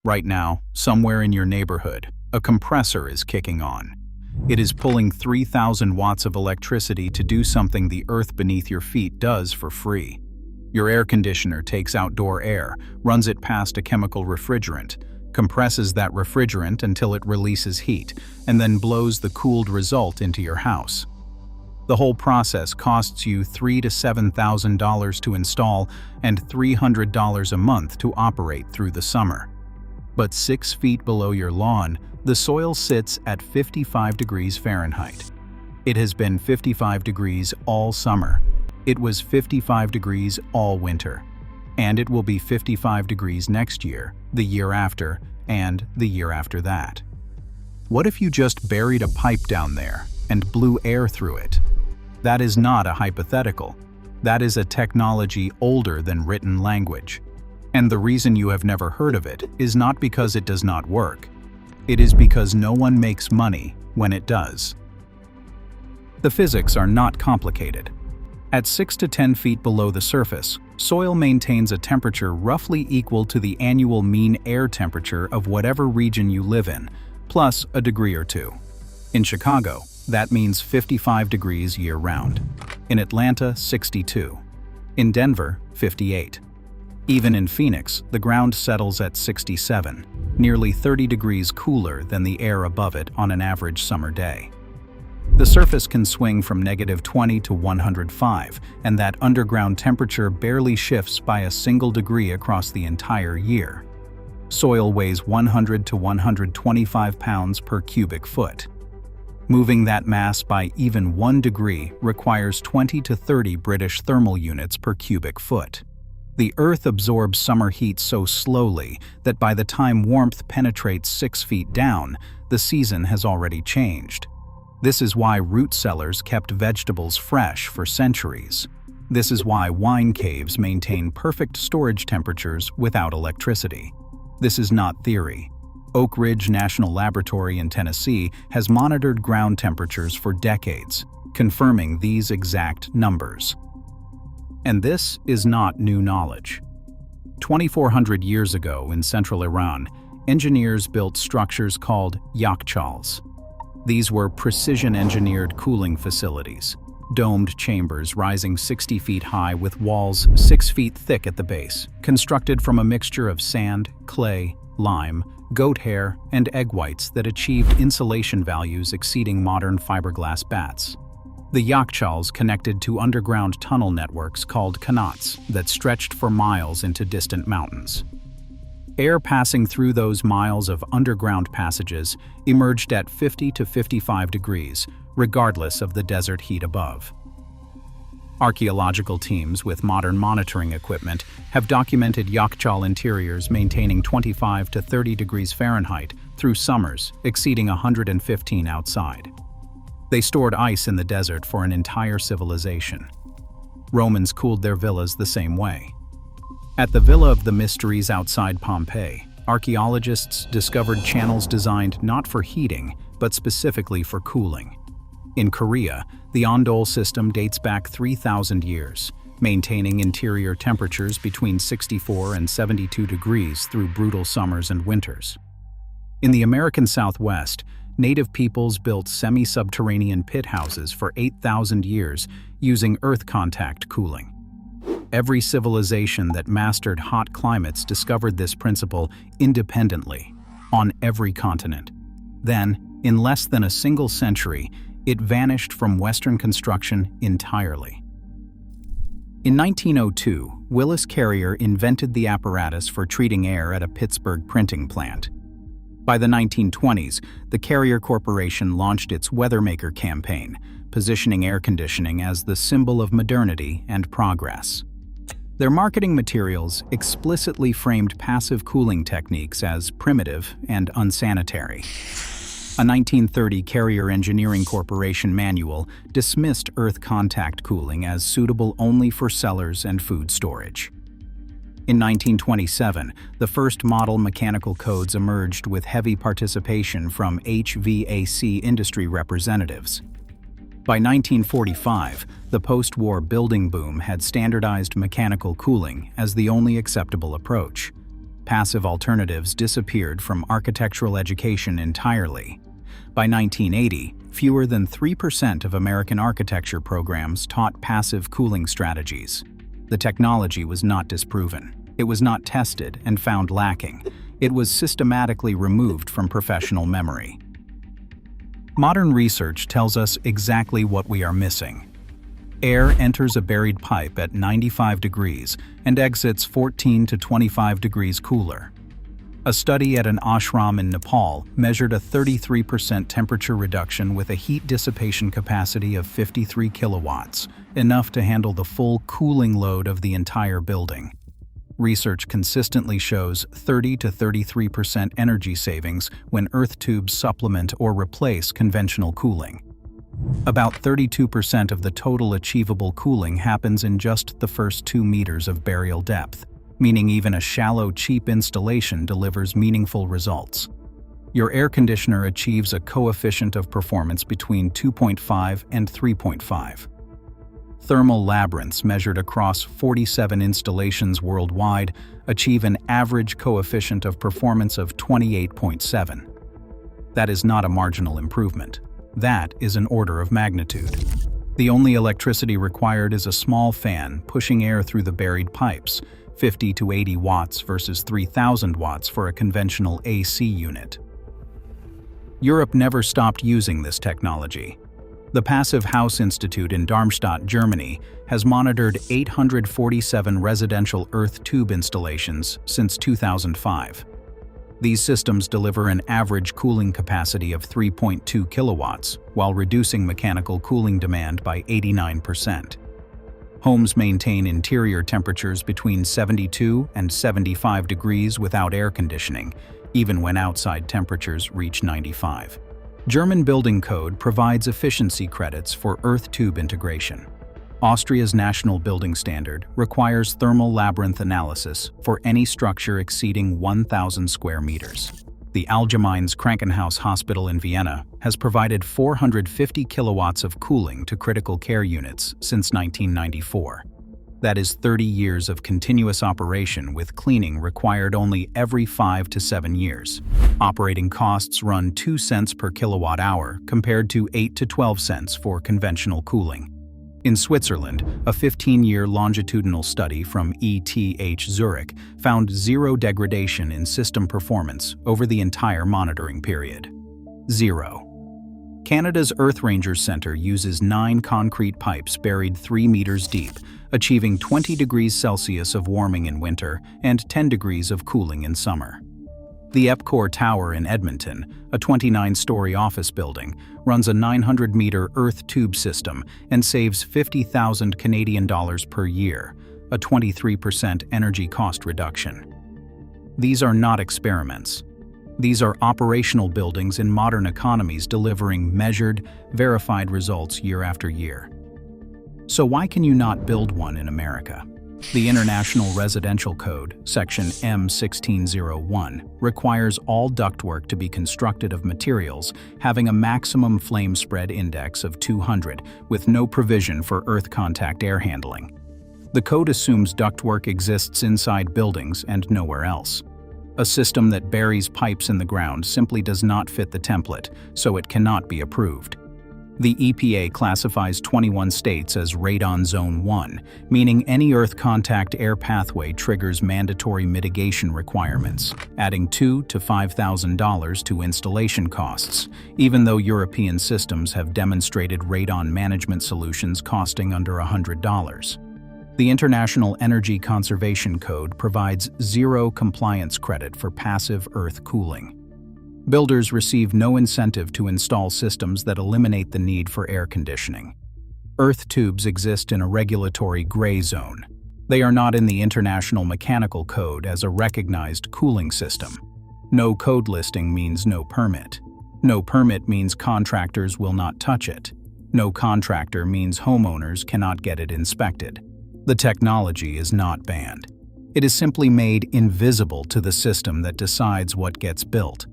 Right now, somewhere in your neighborhood, a compressor is kicking on. It is pulling 3,000 watts of electricity to do something the earth beneath your feet does for free. Your air conditioner takes outdoor air, runs it past a chemical refrigerant, compresses that refrigerant until it releases heat, and then blows the cooled result into your house. The whole process costs you $3,000 to $7,000 to install and $300 a month to operate through the summer. But 6 feet below your lawn, the soil sits at 55 degrees Fahrenheit. It has been 55 degrees all summer. It was 55 degrees all winter. And it will be 55 degrees next year, the year after, and the year after that. What if you just buried a pipe down there and blew air through it? That is not a hypothetical. That is a technology older than written language. And the reason you have never heard of it is not because it does not work. It is because no one makes money when it does. The physics are not complicated. At 6 to 10 feet below the surface, soil maintains a temperature roughly equal to the annual mean air temperature of whatever region you live in, plus a degree or two. In Chicago, that means 55 degrees year-round. In Atlanta, 62. In Denver, 58. Even in Phoenix, the ground settles at 67, nearly 30 degrees cooler than the air above it on an average summer day. The surface can swing from -20 to 105, and that underground temperature barely shifts by a single degree across the entire year. Soil weighs 100 to 125 pounds per cubic foot. Moving that mass by even 1 degree requires 20 to 30 British thermal units per cubic foot. The Earth absorbs summer heat so slowly that by the time warmth penetrates 6 feet down, the season has already changed. This is why root cellars kept vegetables fresh for centuries. This is why wine caves maintain perfect storage temperatures without electricity. This is not theory. Oak Ridge National Laboratory in Tennessee has monitored ground temperatures for decades, confirming these exact numbers. And this is not new knowledge. 2,400 years ago in central Iran, engineers built structures called yakhchals. These were precision-engineered cooling facilities, domed chambers rising 60 feet high with walls 6 feet thick at the base, constructed from a mixture of sand, clay, lime, goat hair, and egg whites that achieved insulation values exceeding modern fiberglass bats. The yakhchals connected to underground tunnel networks called qanats that stretched for miles into distant mountains. Air passing through those miles of underground passages emerged at 50 to 55 degrees, regardless of the desert heat above. Archaeological teams with modern monitoring equipment have documented yakhchal interiors maintaining 25 to 30 degrees Fahrenheit through summers exceeding 115 outside. They stored ice in the desert for an entire civilization. Romans cooled their villas the same way. At the Villa of the Mysteries outside Pompeii, archaeologists discovered channels designed not for heating, but specifically for cooling. In Korea, the ondol system dates back 3,000 years, maintaining interior temperatures between 64 and 72 degrees through brutal summers and winters. In the American Southwest, native peoples built semi-subterranean pit houses for 8,000 years using earth contact cooling. Every civilization that mastered hot climates discovered this principle independently, on every continent. Then, in less than a single century, it vanished from Western construction entirely. In 1902, Willis Carrier invented the apparatus for treating air at a Pittsburgh printing plant. By the 1920s, the Carrier Corporation launched its Weathermaker campaign, positioning air conditioning as the symbol of modernity and progress. Their marketing materials explicitly framed passive cooling techniques as primitive and unsanitary. A 1930 Carrier Engineering Corporation manual dismissed earth contact cooling as suitable only for cellars and food storage. In 1927, the first model mechanical codes emerged with heavy participation from HVAC industry representatives. By 1945, the post-war building boom had standardized mechanical cooling as the only acceptable approach. Passive alternatives disappeared from architectural education entirely. By 1980, fewer than 3% of American architecture programs taught passive cooling strategies. The technology was not disproven. It was not tested and found lacking. It was systematically removed from professional memory. Modern research tells us exactly what we are missing. Air enters a buried pipe at 95 degrees and exits 14 to 25 degrees cooler. A study at an ashram in Nepal measured a 33% temperature reduction with a heat dissipation capacity of 53 kilowatts, enough to handle the full cooling load of the entire building. Research consistently shows 30 to 33% energy savings when earth tubes supplement or replace conventional cooling. About 32% of the total achievable cooling happens in just the first 2 meters of burial depth, meaning even a shallow, cheap installation delivers meaningful results. Your air conditioner achieves a coefficient of performance between 2.5 and 3.5. Thermal labyrinths measured across 47 installations worldwide achieve an average coefficient of performance of 28.7. That is not a marginal improvement. That is an order of magnitude. The only electricity required is a small fan pushing air through the buried pipes, 50 to 80 watts versus 3,000 watts for a conventional AC unit. Europe never stopped using this technology. The Passive House Institute in Darmstadt, Germany, has monitored 847 residential earth tube installations since 2005. These systems deliver an average cooling capacity of 3.2 kilowatts, while reducing mechanical cooling demand by 89%. Homes maintain interior temperatures between 72 and 75 degrees without air conditioning, even when outside temperatures reach 95. German building code provides efficiency credits for earth tube integration. Austria's national building standard requires thermal labyrinth analysis for any structure exceeding 1,000 square meters. The Allgemeines Krankenhaus Hospital in Vienna has provided 450 kilowatts of cooling to critical care units since 1994. That is 30 years of continuous operation with cleaning required only every 5 to 7 years. Operating costs run 2 cents per kilowatt hour compared to 8 to 12 cents for conventional cooling. In Switzerland, a 15-year longitudinal study from ETH Zurich found zero degradation in system performance over the entire monitoring period. Zero. Canada's Earth Rangers Centre uses 9 concrete pipes buried 3 meters deep, achieving 20 degrees Celsius of warming in winter and 10 degrees of cooling in summer. The Epcor Tower in Edmonton, a 29-story office building, runs a 900-meter earth tube system and saves 50,000 Canadian dollars per year, a 23% energy cost reduction. These are not experiments. These are operational buildings in modern economies delivering measured, verified results year after year. So why can you not build one in America? The International Residential Code, Section M1601, requires all ductwork to be constructed of materials having a maximum flame spread index of 200, with no provision for earth contact air handling. The code assumes ductwork exists inside buildings and nowhere else. A system that buries pipes in the ground simply does not fit the template, so it cannot be approved. The EPA classifies 21 states as Radon Zone 1, meaning any earth contact air pathway triggers mandatory mitigation requirements, adding $2,000 to $5,000 to installation costs, even though European systems have demonstrated radon management solutions costing under $100. The International Energy Conservation Code provides zero compliance credit for passive earth cooling. Builders receive no incentive to install systems that eliminate the need for air conditioning. Earth tubes exist in a regulatory gray zone. They are not in the International Mechanical Code as a recognized cooling system. No code listing means no permit. No permit means contractors will not touch it. No contractor means homeowners cannot get it inspected. The technology is not banned. It is simply made invisible to the system that decides what gets built.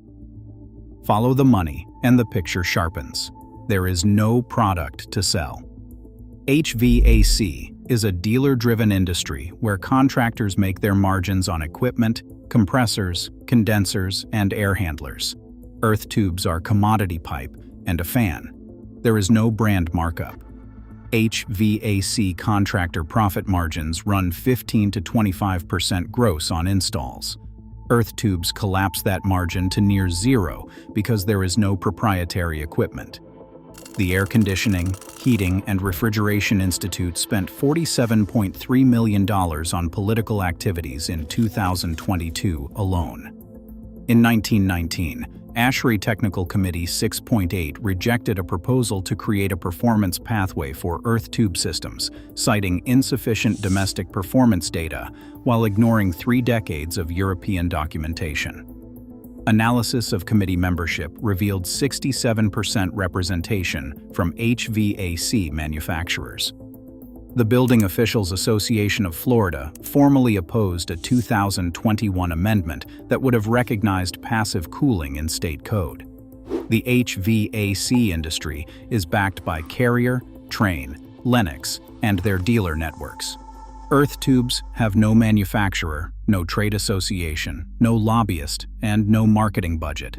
Follow the money, and the picture sharpens. There is no product to sell. HVAC is a dealer-driven industry where contractors make their margins on equipment, compressors, condensers, and air handlers. Earth tubes are commodity pipe and a fan. There is no brand markup. HVAC contractor profit margins run 15 to 25% gross on installs. Earth tubes collapse that margin to near zero because there is no proprietary equipment. The Air Conditioning, Heating, and Refrigeration Institute spent $47.3 million on political activities in 2022 alone. In 1919, ASHRAE Technical Committee 6.8 rejected a proposal to create a performance pathway for earth tube systems, citing insufficient domestic performance data while ignoring 3 decades of European documentation. Analysis of committee membership revealed 67% representation from HVAC manufacturers. The Building Officials Association of Florida formally opposed a 2021 amendment that would have recognized passive cooling in state code. The HVAC industry is backed by Carrier, Trane, Lennox, and their dealer networks. Earth tubes have no manufacturer, no trade association, no lobbyist, and no marketing budget.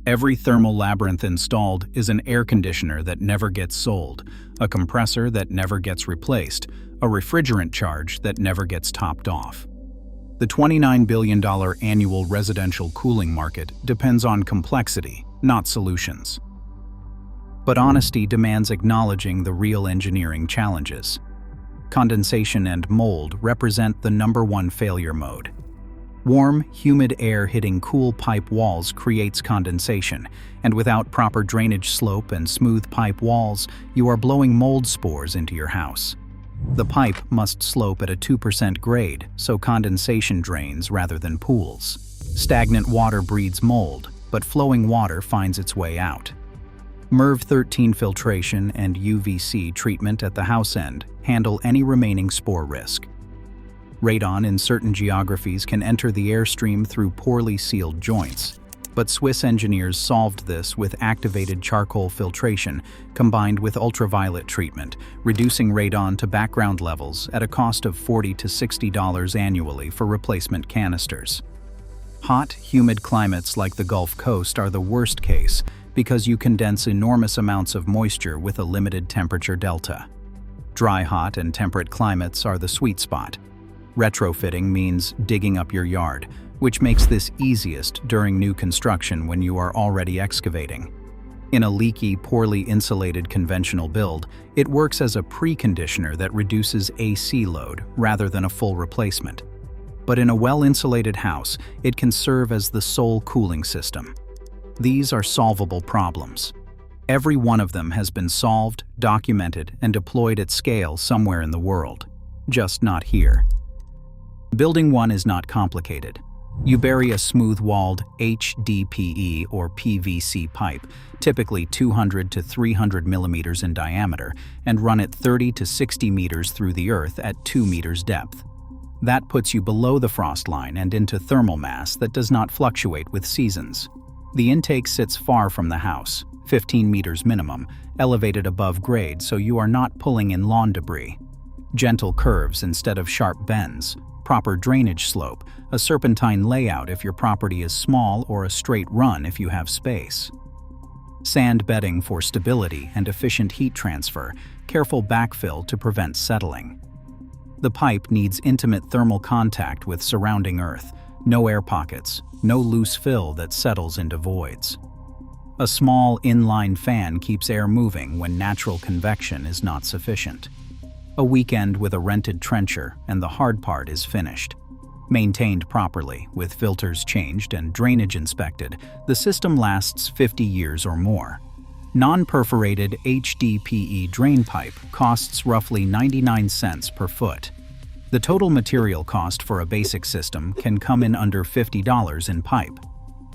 Every thermal labyrinth installed is an air conditioner that never gets sold, a compressor that never gets replaced, a refrigerant charge that never gets topped off. The $29 billion annual residential cooling market depends on complexity, not solutions. But honesty demands acknowledging the real engineering challenges. Condensation and mold represent the #1 failure mode. Warm, humid air hitting cool pipe walls creates condensation, and without proper drainage slope and smooth pipe walls, you are blowing mold spores into your house. The pipe must slope at a 2% grade, so condensation drains rather than pools. Stagnant water breeds mold, but flowing water finds its way out. MERV 13 filtration and UVC treatment at the house end handle any remaining spore risk. Radon in certain geographies can enter the airstream through poorly sealed joints, but Swiss engineers solved this with activated charcoal filtration combined with ultraviolet treatment, reducing radon to background levels at a cost of $40 to $60 annually for replacement canisters. Hot, humid climates like the Gulf Coast are the worst case because you condense enormous amounts of moisture with a limited temperature delta. Dry, hot, and temperate climates are the sweet spot. Retrofitting means digging up your yard, which makes this easiest during new construction when you are already excavating. In a leaky, poorly insulated conventional build, it works as a preconditioner that reduces AC load rather than a full replacement. But in a well-insulated house, it can serve as the sole cooling system. These are solvable problems. Every one of them has been solved, documented, and deployed at scale somewhere in the world. Just not here. Building one is not complicated. You bury a smooth-walled HDPE or PVC pipe, typically 200 to 300 millimeters in diameter, and run it 30 to 60 meters through the earth at 2 meters depth. That puts you below the frost line and into thermal mass that does not fluctuate with seasons. The intake sits far from the house, 15 meters minimum, elevated above grade so you are not pulling in lawn debris. Gentle curves instead of sharp bends, proper drainage slope, a serpentine layout if your property is small or a straight run if you have space. Sand bedding for stability and efficient heat transfer, careful backfill to prevent settling. The pipe needs intimate thermal contact with surrounding earth, no air pockets, no loose fill that settles into voids. A small inline fan keeps air moving when natural convection is not sufficient. A weekend with a rented trencher and the hard part is finished. Maintained properly, with filters changed and drainage inspected, the system lasts 50 years or more. Non-perforated HDPE drain pipe costs roughly 99 cents per foot. The total material cost for a basic system can come in under $50 in pipe.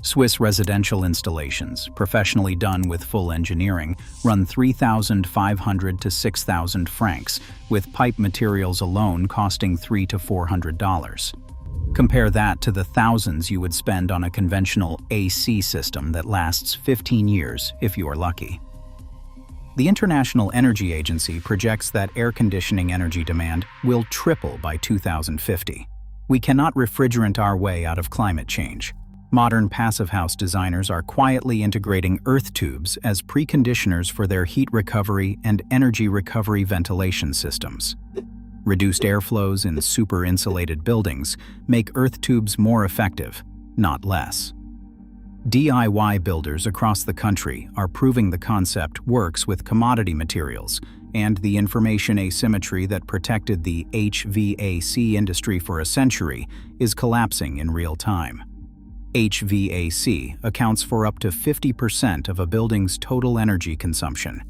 Swiss residential installations, professionally done with full engineering, run 3,500 to 6,000 francs, with pipe materials alone costing $300 to $400. Compare that to the thousands you would spend on a conventional AC system that lasts 15 years if you are lucky. The International Energy Agency projects that air conditioning energy demand will triple by 2050. We cannot refrigerant our way out of climate change. Modern passive house designers are quietly integrating earth tubes as preconditioners for their heat recovery and energy recovery ventilation systems. Reduced airflows in super-insulated buildings make earth tubes more effective, not less. DIY builders across the country are proving the concept works with commodity materials, and the information asymmetry that protected the HVAC industry for a century is collapsing in real time. HVAC accounts for up to 50% of a building's total energy consumption.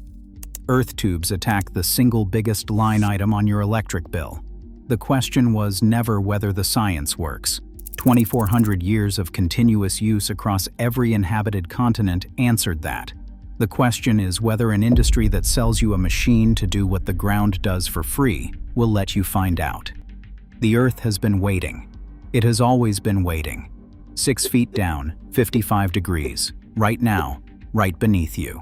Earth tubes attack the single biggest line item on your electric bill. The question was never whether the science works. 2,400 years of continuous use across every inhabited continent answered that. The question is whether an industry that sells you a machine to do what the ground does for free will let you find out. The Earth has been waiting. It has always been waiting. 6 feet down, 55 degrees, right now, right beneath you.